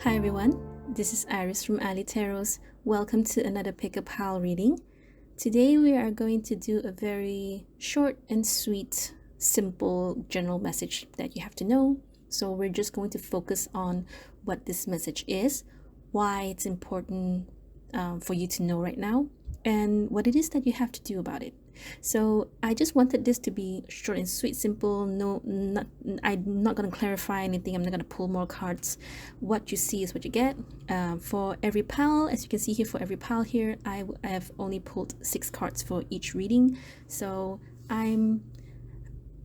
Hi everyone, this is Iris from ilee Tarots. Welcome to another Pick a Pile reading. Today we are going to do a very short and sweet, simple general message that you have to know. So we're just going to focus on what this message is, why it's important for you to know right now, and what it is that you have to do about it. So I just wanted this to be short and sweet, simple. I'm not going to clarify anything. I'm not going to pull more cards. What you see is what you get. For every pile, as you can see here, for every pile here, I have only pulled 6 cards for each reading. So I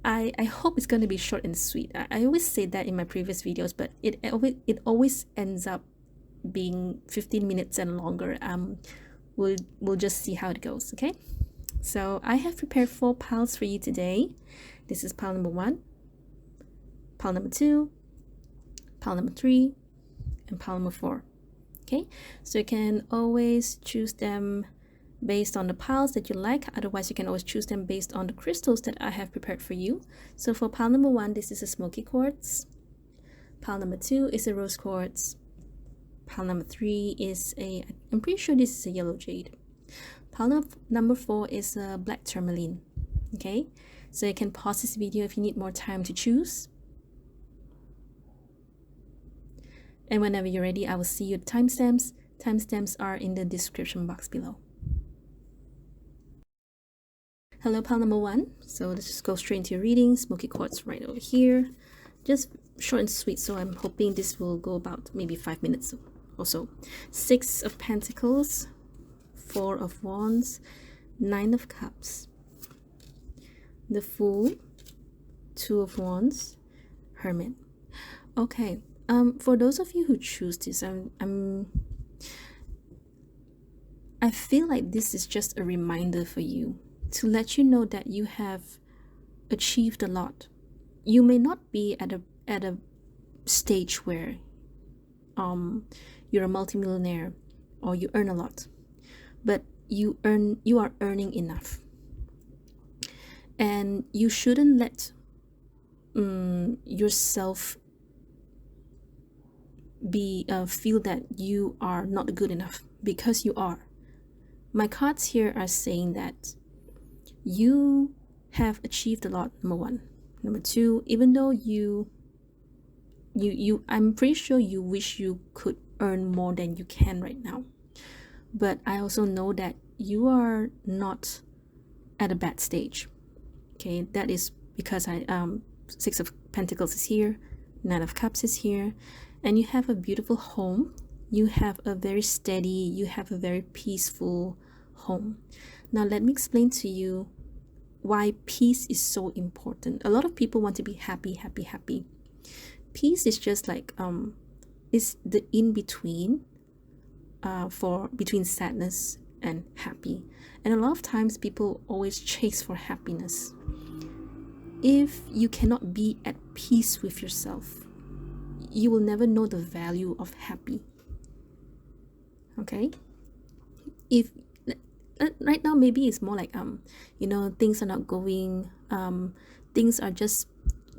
hope it's going to be short and sweet. I always say that in my previous videos, but it always ends up being 15 minutes and longer. We'll just see how it goes, okay? So I have prepared 4 piles for you today. This is pile number 1, pile number 2, pile number 3, and pile number 4. Okay, so you can always choose them based on the piles that you like. Otherwise, you can always choose them based on the crystals that I have prepared for you. So for pile number 1, this is a smoky quartz. Pile number 2 is a rose quartz. Pile number 3 is I'm pretty sure this is a yellow jade. Pile number 4 is a black tourmaline. Okay, so you can pause this video if you need more time to choose. And whenever you're ready, I will see you at timestamps. Timestamps are in the description box below. Hello, pile number 1. So let's just go straight into your reading. Smoky quartz right over here. Just short and sweet, so I'm hoping this will go about maybe 5 minutes or so. 6 of Pentacles, 4 of Wands, 9 of Cups, the Fool, 2 of Wands, Hermit. Okay, for those of you who choose this, I feel like this is just a reminder for you to let you know that you have achieved a lot. You may not be at a stage where you're a multimillionaire or you earn a lot, but you are earning enough, and you shouldn't let yourself be feel that you are not good enough, because you are. My cards here are saying that you have achieved a lot, number 1. Number 2, even though I'm pretty sure you wish you could earn more than you can right now, but I also know that you are not at a bad stage. Okay, that is because 6 of Pentacles is here, 9 of Cups is here, and you have a beautiful home. You have a very steady, you have a very peaceful home. Now let me explain to you why peace is so important. A lot of people want to be happy. Peace is just like is the in-between between sadness and happy. And a lot of times people always chase for happiness. If you cannot be at peace with yourself, you will never know the value of happy. Okay, if right now maybe it's more like things are not going, things are just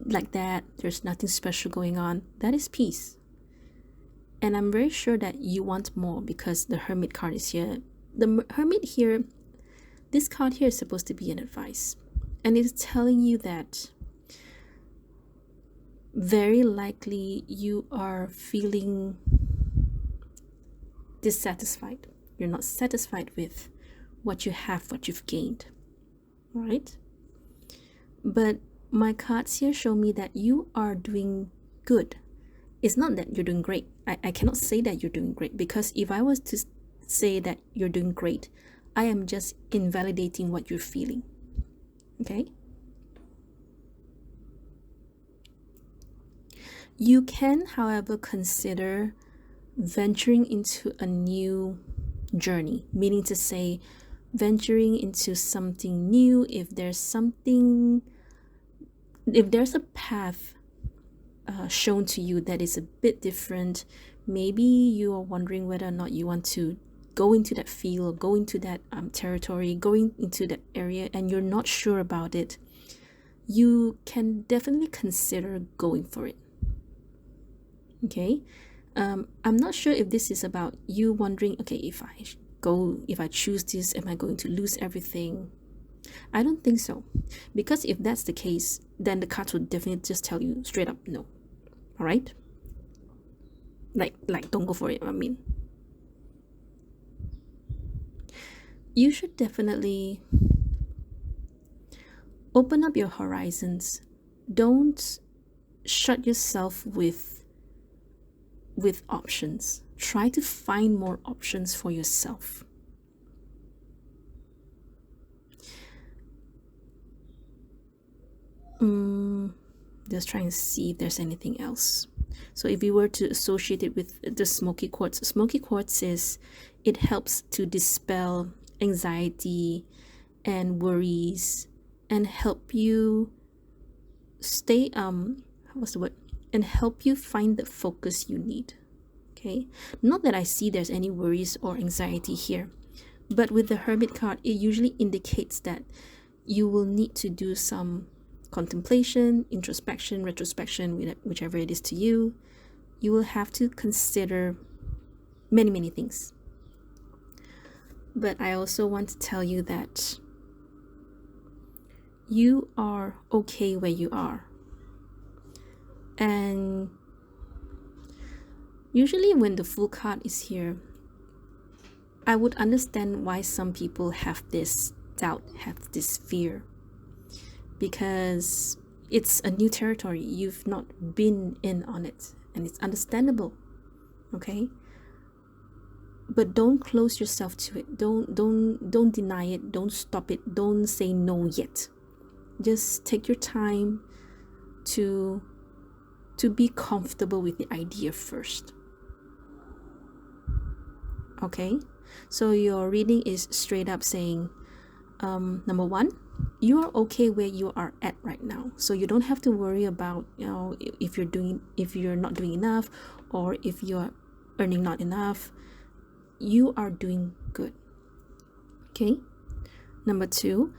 like that, there's nothing special going on, that is peace. And I'm very sure that you want more, because the Hermit card is here. The Hermit here, this card here is supposed to be an advice, and it's telling you that very likely you are feeling dissatisfied. You're not satisfied with what you have, what you've gained, right? But my cards here show me that you are doing good. It's not that you're doing great. I cannot say that you're doing great, because if I was to say that you're doing great, I am just invalidating what you're feeling. Okay? You can, however, consider venturing into a new journey, meaning to say venturing into something new. If there's a path shown to you that is a bit different, maybe you are wondering whether or not you want to go into that field, go into that territory, going into that area, and you're not sure about it, you can definitely consider going for it. Okay, I'm not sure if this is about you wondering, okay, if I choose this, am I going to lose everything? I don't think so. Because if that's the case, then the cards would definitely just tell you straight up no. All right? Like don't go for it, I mean. You should definitely open up your horizons. Don't shut yourself with options. Try to find more options for yourself. Just trying to see if there's anything else. So if we were to associate it with the smoky quartz is, it helps to dispel anxiety and worries and help you stay what's the word, and help you find the focus you need. Okay, not that I see there's any worries or anxiety here, but with the Hermit card, it usually indicates that you will need to do some contemplation, introspection, retrospection, whichever it is to you. You will have to consider many things. But I also want to tell you that you are okay where you are. And usually when the Fool card is here, I would understand why some people have this doubt, have this fear, because it's a new territory. You've not been in on it, and it's understandable. Okay, but don't close yourself to it. Don't deny it. Don't stop it. Don't say no yet. Just take your time to be comfortable with the idea first. Okay, so your reading is straight up saying, number one, you are okay where you are at right now, so you don't have to worry about, if you're not doing enough, or if you're earning not enough. You are doing good. Okay, number two,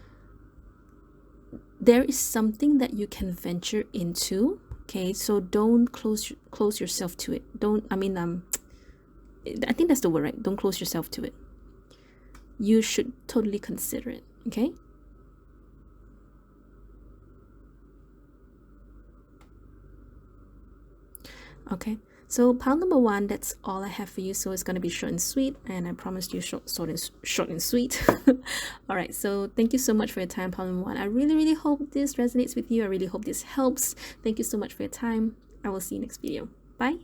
there is something that you can venture into. Okay, so don't close yourself to it. I think that's the word, right? Don't close yourself to it. You should totally consider it. Okay, okay, so pile number one, that's all I have for you. So it's going to be short and sweet, and I promised you short and sweet. All right, so thank you so much for your time, pile number one. I really hope this resonates with you. I really hope this helps. Thank you so much for your time. I will see you next video. Bye.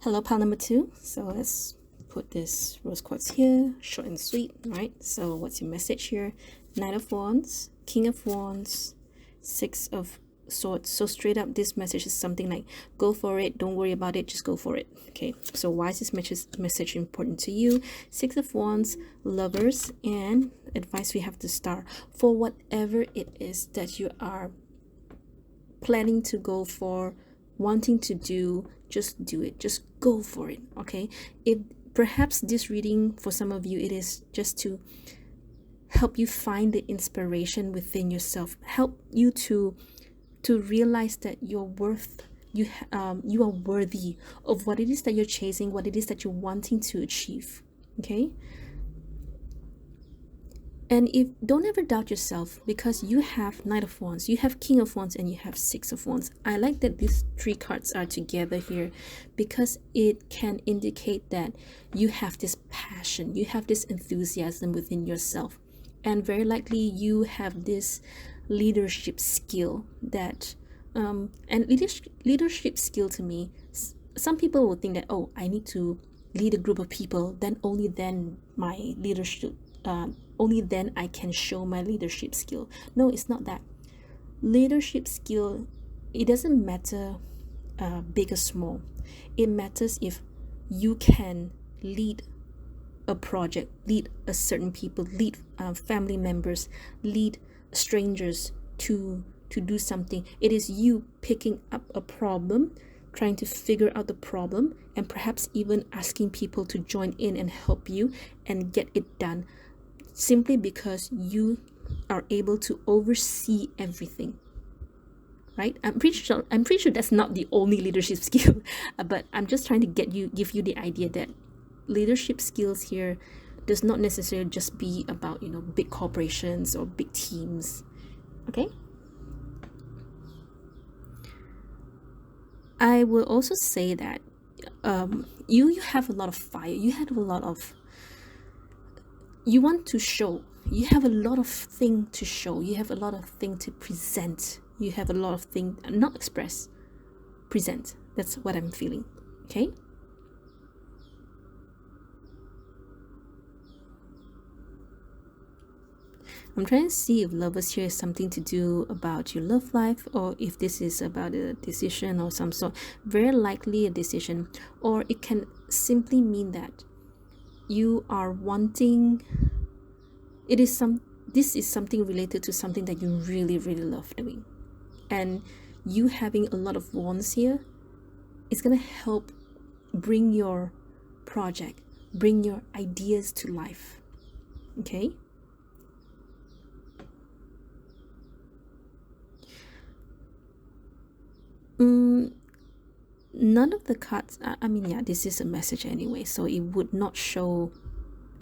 Hello, pile number two. So let's put this rose quartz here, short and sweet. All right, so what's your message here? Knight of Wands, King of Wands, Six of Swords. So straight up, this message is something like, go for it, don't worry about it, just go for it. Okay, so why is this message important to you? Six of Wands, Lovers, and advice we have to start for whatever it is that you are planning to go for, wanting to do. Just do it, just go for it. Okay, if perhaps this reading for some of you, it is just to help you find the inspiration within yourself, help you to realize that you're you are worthy of what it is that you're chasing, what it is that you're wanting to achieve. Okay, and if don't ever doubt yourself, because you have Knight of Wands, you have King of Wands, and you have Six of Wands. I like that these three cards are together here, because it can indicate that you have this passion, you have this enthusiasm within yourself, and very likely you have this leadership skill that and leadership skill, to me, some people will think that, oh, I need to lead a group of people, then only then my leadership only then I can show my leadership skill. No, it's not that. Leadership skill, it doesn't matter big or small. It matters if you can lead a project, lead a certain people, lead family members, lead strangers to do something. It is you picking up a problem, trying to figure out the problem, and perhaps even asking people to join in and help you and get it done, simply because you are able to oversee everything. right? I'm pretty sure that's not the only leadership skill, but I'm just trying to give you the idea that leadership skills here does not necessarily just be about, big corporations or big teams. Okay. I will also say that you have a lot of fire. You have a lot of, you want to show. You have a lot of thing to show. You have a lot of thing to present. You have a lot of thing, not express, present. That's what I'm feeling. Okay. I'm trying to see if lovers here is something to do about your love life, or if this is about a decision or some sort. Very likely a decision, or it can simply mean that you are wanting, this is something related to something that you really, really love doing. And you having a lot of wands here is going to help bring your project, bring your ideas to life. Okay. None of the cards, I mean, yeah, this is a message anyway, so it would not show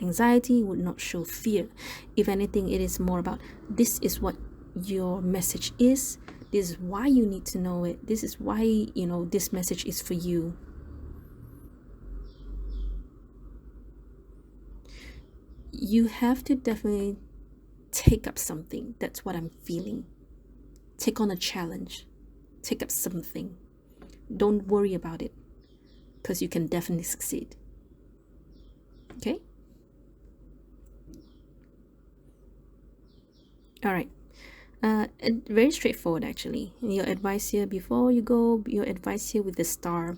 anxiety, would not show fear. If anything, it is more about, this is what your message is, this is why you need to know it, this is why, this message is for you. You have to definitely take up something. That's what I'm feeling. Take on a challenge, take up something. Don't worry about it, because you can definitely succeed. Okay. All right. Very straightforward, actually. Your advice here before you go, your advice here with the star.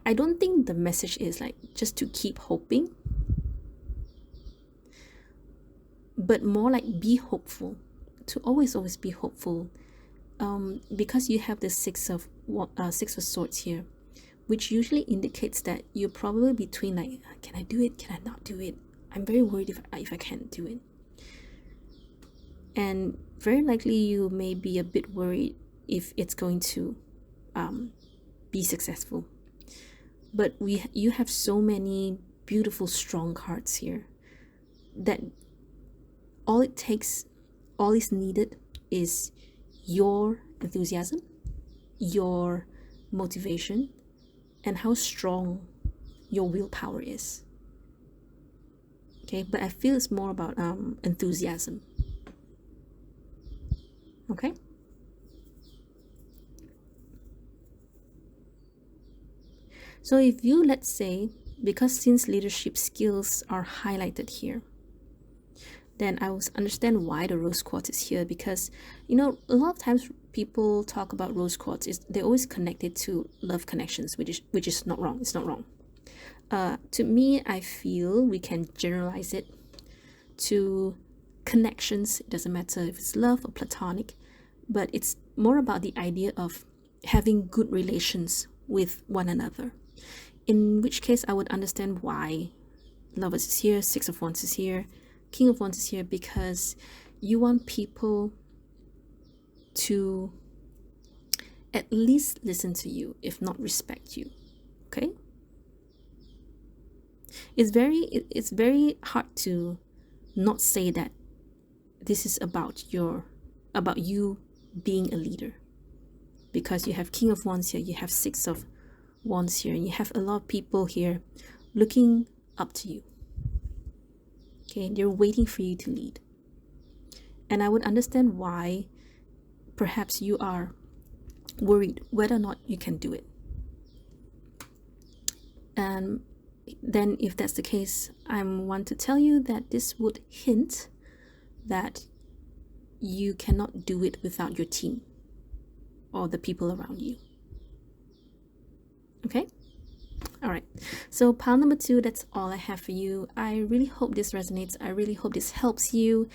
I don't think the message is like just to keep hoping, but more like be hopeful, to always be hopeful. Because you have the six of swords here, which usually indicates that you're probably between like, can I do it, can I not do it, I'm very worried if I can't do it. And very likely you may be a bit worried if it's going to be successful. But you have so many beautiful strong cards here that all is needed is your enthusiasm, your motivation, and how strong your willpower is. Okay, but I feel it's more about enthusiasm. Okay. So if you, let's say, because since leadership skills are highlighted here, then I will understand why the rose quartz is here, because a lot of times people talk about rose quartz, they always connect it to love connections, which is not wrong. It's not wrong. To me, I feel we can generalize it to connections. It doesn't matter if it's love or platonic, but it's more about the idea of having good relations with one another. In which case, I would understand why lovers is here, six of wands is here, king of wands is here, because you want people to at least listen to you, if not respect you. Okay. It's very hard to not say that this is about you being a leader, because you have king of wands here, you have six of wands here, and you have a lot of people here looking up to you. Okay, they're waiting for you to lead. And I would understand why perhaps you are worried whether or not you can do it. And then if that's the case, I want to tell you that this would hint that you cannot do it without your team or the people around you. Okay. All right, so pile number 2, that's all I have for you. I really hope this resonates. I really hope this helps you.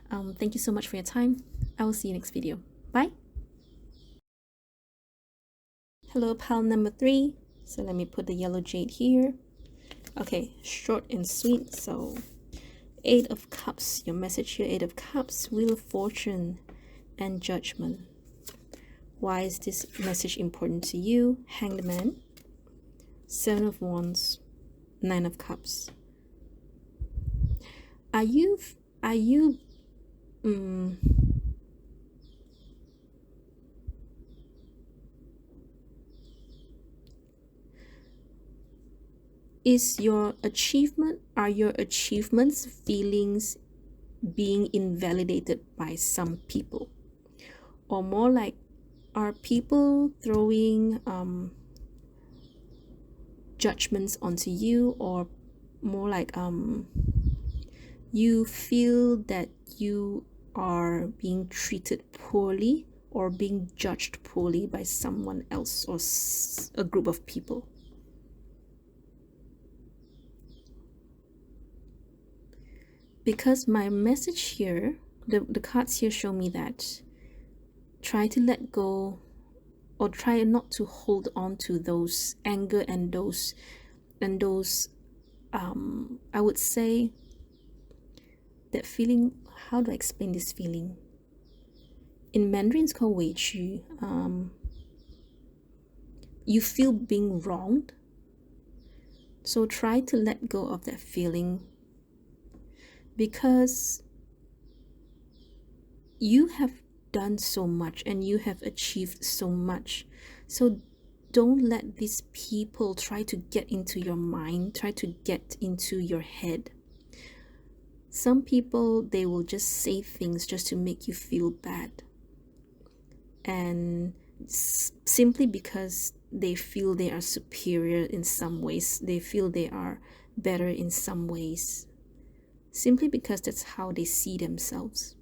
Thank you so much for your time. I will see you next video. Bye. Hello, pile number 3. So let me put the yellow jade here. Okay, short and sweet. So 8 of Cups, your message here, 8 of Cups, Wheel of Fortune, and judgment. Why is this message important to you? Hanged Man, Seven of Wands, Nine of Cups. Are you are your achievements feelings being invalidated by some people, or more like, are people throwing judgments onto you, or more like you feel that you are being treated poorly or being judged poorly by someone else or a group of people? Because my message here, the cards here show me that try to let go, or try not to hold on to those anger and those I would say that feeling. How do I explain this feeling? In Mandarin it's called 委屈. You feel being wronged, so try to let go of that feeling, because you have done so much and you have achieved so much. So don't let these people try to get into your mind, try to get into your head. Some people, they will just say things just to make you feel bad, and simply because they feel they are superior in some ways, they feel they are better in some ways, simply because that's how they see themselves.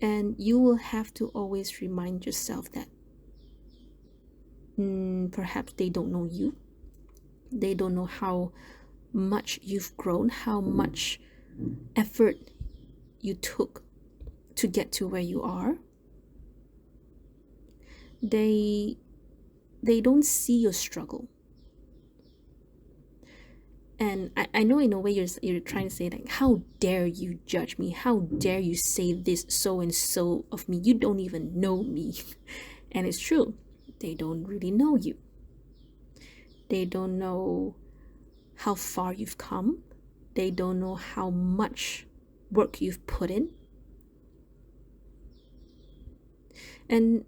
And you will have to always remind yourself that perhaps they don't know you, they don't know how much you've grown, how much effort you took to get to where you are. They don't see your struggle. And I know in a way you're trying to say, like, how dare you judge me, how dare you say this so and so of me, you don't even know me. And it's true, they don't really know you. They don't know how far you've come. They don't know how much work you've put in. And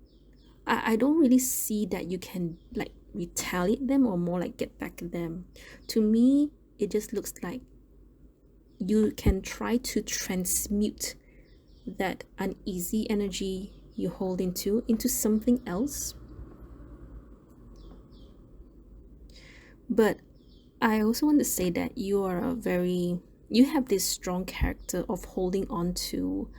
I don't really see that you can like retaliate them, or more like get back at them. To me, it just looks like you can try to transmute that uneasy energy you hold into something else. But I also want to say that you have this strong character of holding on to,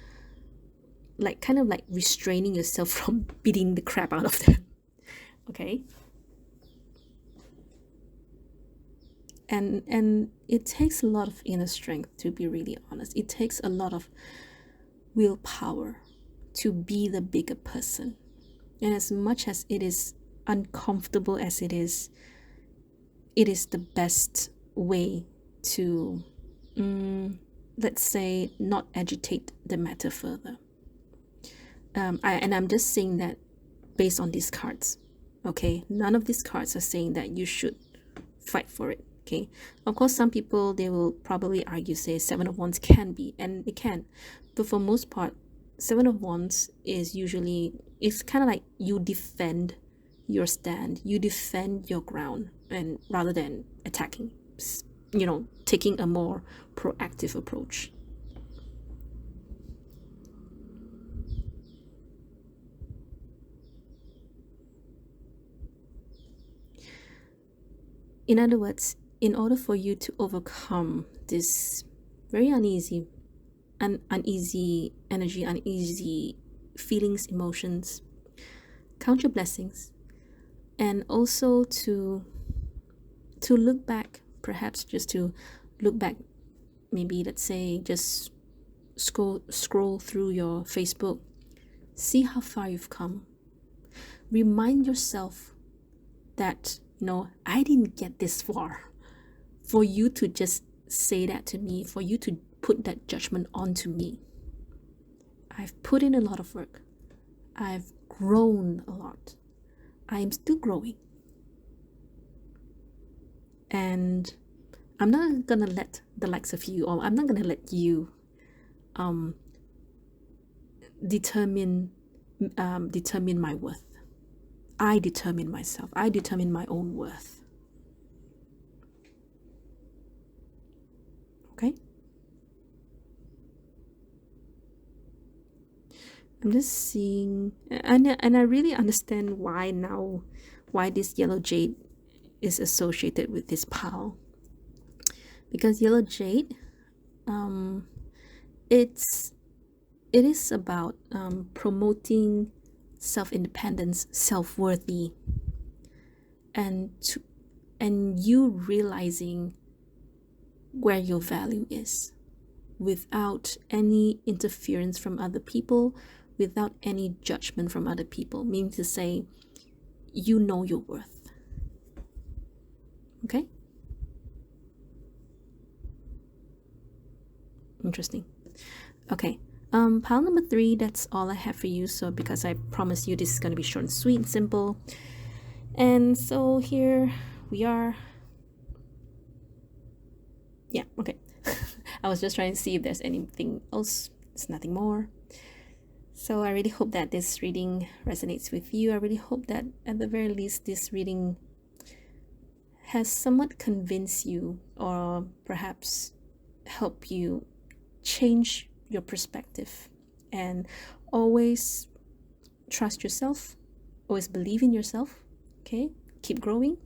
like, kind of like restraining yourself from beating the crap out of them. Okay? And it takes a lot of inner strength, to be really honest. It takes a lot of willpower to be the bigger person. And as much as it is uncomfortable as it is the best way to let's say not agitate the matter further. I'm just saying that based on these cards. Okay, none of these cards are saying that you should fight for it. Okay, of course some people, they will probably argue, say Seven of Wands can be, and it can, but for most part Seven of Wands is usually, it's kind of like you defend your stand, you defend your ground, and rather than attacking, taking a more proactive approach. In other words, in order for you to overcome this very uneasy energy, uneasy feelings, emotions, count your blessings, and also to look back, perhaps just to look back, maybe let's say just scroll through your Facebook, see how far you've come. Remind yourself that, I didn't get this far for you to just say that to me, for you to put that judgment onto me. I've put in a lot of work. I've grown a lot. I am still growing. And I'm not gonna let the likes of you, or I'm not gonna let you determine my worth. I determine myself. I determine my own worth. Okay? I'm just seeing, and I really understand why now, why this yellow jade is associated with this pile. Because yellow jade, it is about promoting self-independence, self-worthy, and you realizing where your value is without any interference from other people, without any judgment from other people. Meaning to say, you know your worth. Okay? Interesting. Okay. Pile number 3, that's all I have for you. So because I promised you this is going to be short and sweet and simple. And so here we are. Yeah, okay. I was just trying to see if there's anything else. It's nothing more. So I really hope that this reading resonates with you. I really hope that at the very least this reading has somewhat convinced you, or perhaps help you change your perspective, and always trust yourself, always believe in yourself. Okay, keep growing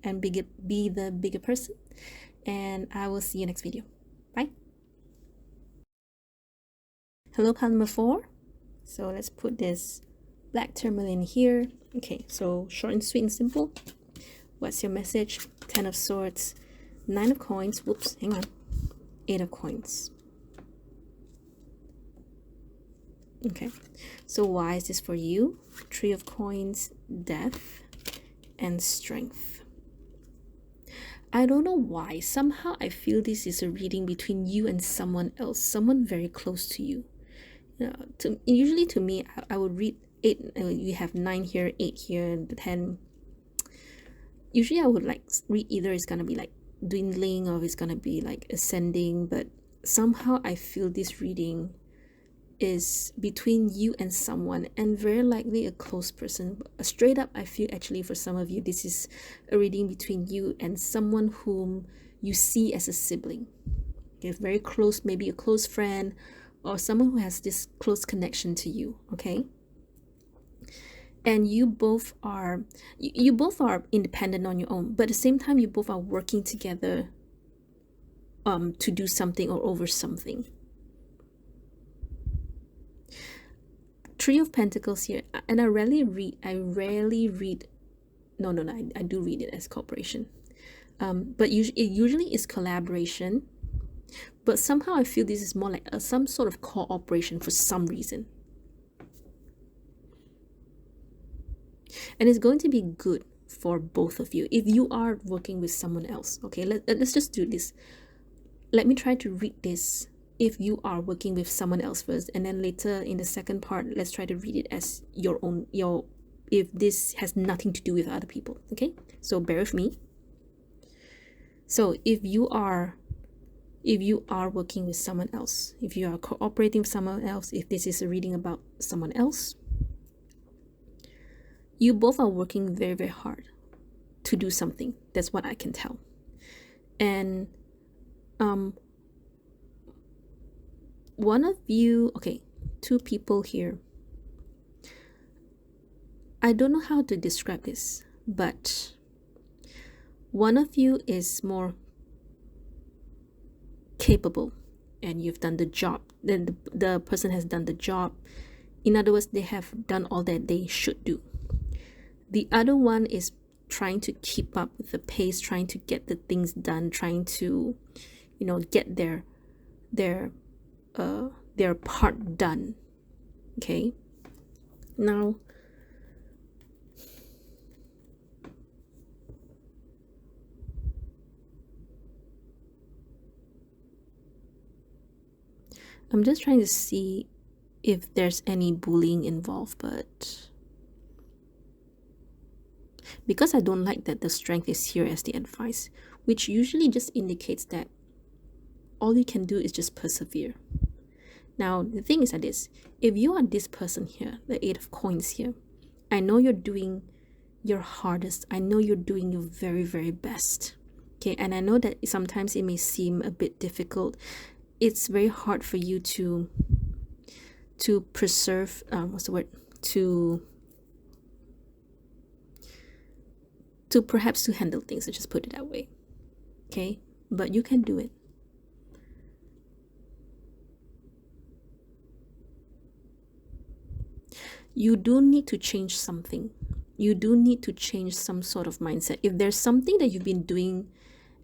and be the bigger person, and I will see you next video. Bye. Hello, pile number 4. So let's put this black tourmaline here. Okay, so short and sweet and simple. What's your message? 10 of Swords, 9 of Coins, whoops, hang on, 8 of Coins. Okay, so why is this for you? 3 of Coins, Death, and Strength. I don't know why. Somehow I feel this is a reading between you and someone else, someone very close to you. Usually to me, I would read 8. You have 9 here, 8 here, and 10. Usually I would like read either it's gonna be like dwindling or it's gonna be like ascending, but somehow I feel this reading is between you and someone, and very likely a close person. Straight up, I feel actually for some of you this is a reading between you and someone whom you see as a sibling. Okay, very close, maybe a close friend, or someone who has this close connection to you. Okay, and you both are independent on your own, but at the same time you both are working together to do something or over something. 3 of Pentacles here, and I rarely read no, I do read it as cooperation, but it usually is collaboration, but somehow I feel this is more like some sort of cooperation for some reason, and it's going to be good for both of you if you are working with someone else. Okay, let's just do this. Let me try to read this if you are working with someone else first, and then later in the second part, let's try to read it as your own, if this has nothing to do with other people. Okay, so bear with me. So if you are working with someone else, if you are cooperating with someone else, if this is a reading about someone else, you both are working very, very hard to do something. That's what I can tell. And one of you, okay, 2 people here, I don't know how to describe this, but one of you is more capable and you've done the job. Then the person has done the job. In other words, they have done all that they should do. The other one is trying to keep up with the pace, trying to get the things done, trying to, get their part done. Okay, now I'm just trying to see if there's any bullying involved, but because I don't like that the strength is here as the advice, which usually just indicates that all you can do is just persevere. Now, the thing is that if you are this person here, the Eight of Coins here, I know you're doing your hardest. I know you're doing your very, very best. Okay, and I know that sometimes it may seem a bit difficult. It's very hard for you to preserve, what's the word? To perhaps to handle things, let's just put it that way. Okay, but you can do it. You do need to change something. You do need to change some sort of mindset. If there's something that you've been doing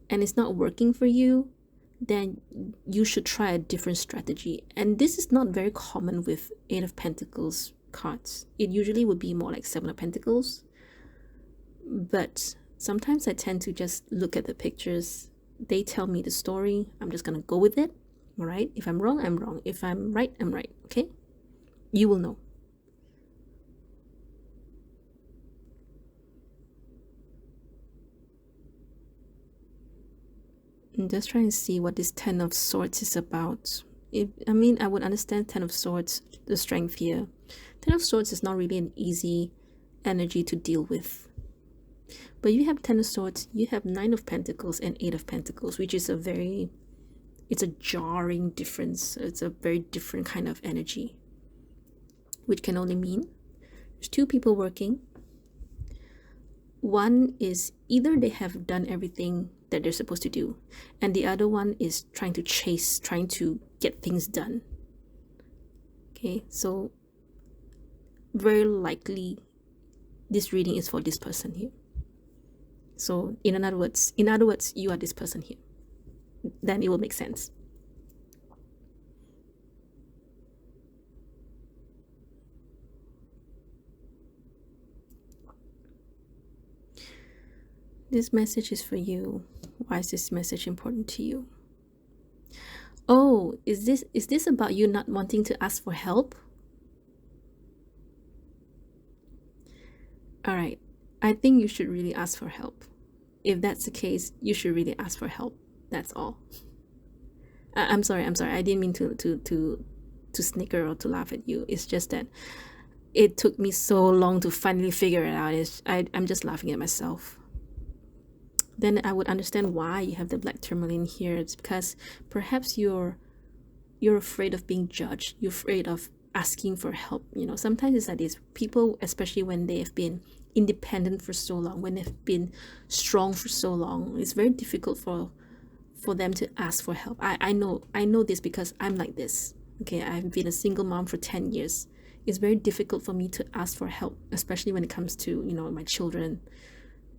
and it's not working for you, then you should try a different strategy. And this is not very common with Eight of Pentacles cards. It usually would be more like Seven of Pentacles. But sometimes I tend to just look at the pictures. They tell me the story. I'm just going to go with it. All right? If I'm wrong, I'm wrong. If I'm right, I'm right. Okay? You will know. I'm just trying to see what this Ten of Swords is about. I would understand Ten of Swords, the strength here. Ten of Swords is not really an easy energy to deal with. But you have Ten of Swords, you have Nine of Pentacles and Eight of Pentacles, which is it's a jarring difference. It's a very different kind of energy, which can only mean there's two people working. One is either they have done everything that they're supposed to do, and the other one is trying to get things done. Okay, so very likely this reading is for this person here. So in other words, you are this person here. Then it will make sense. This message is for you. Why is this message important to you? Oh, is this about you not wanting to ask for help? All right. I think you should really ask for help. If that's the case, you should really ask for help. That's all. I'm sorry. I didn't mean to snicker or to laugh at you. It's just that it took me so long to finally figure it out. I'm just laughing at myself. Then I would understand why you have the Black Tourmaline here. It's because perhaps you're afraid of being judged. You're afraid of asking for help. You know, sometimes it's like this. People, especially when they have been independent for so long, when they've been strong for so long, it's very difficult for them to ask for help. I know this because I'm like this. Okay, I've been a single mom for 10 years. It's very difficult for me to ask for help, especially when it comes to, you know, my children.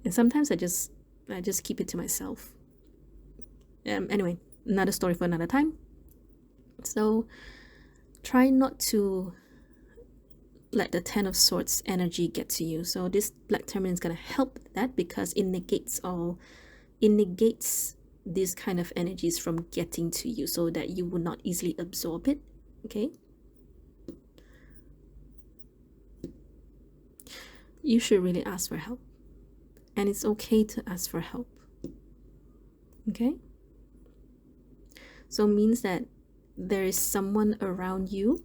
And sometimes I just keep it to myself. Anyway, another story for another time. So try not to let the Ten of Swords energy get to you. So this Black Tourmaline is going to help that because it negates these kind of energies from getting to you so that you will not easily absorb it. Okay, you should really ask for help, and it's okay to ask for help. Okay, so it means that there is someone around you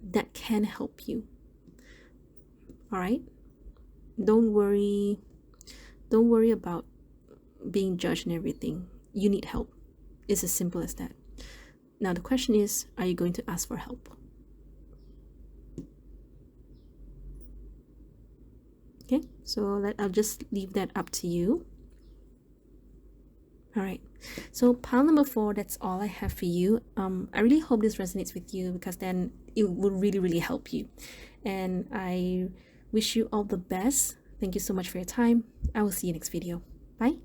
that can help you. All right, don't worry about being judged and everything. You need help. It's as simple as that. Now the question is, are you going to ask for help? Okay, so I'll just leave that up to you. All right, so pile number 4, that's all I have for you. I really hope this resonates with you because then it will really, really help you. And I wish you all the best. Thank you so much for your time. I will see you next video. Bye.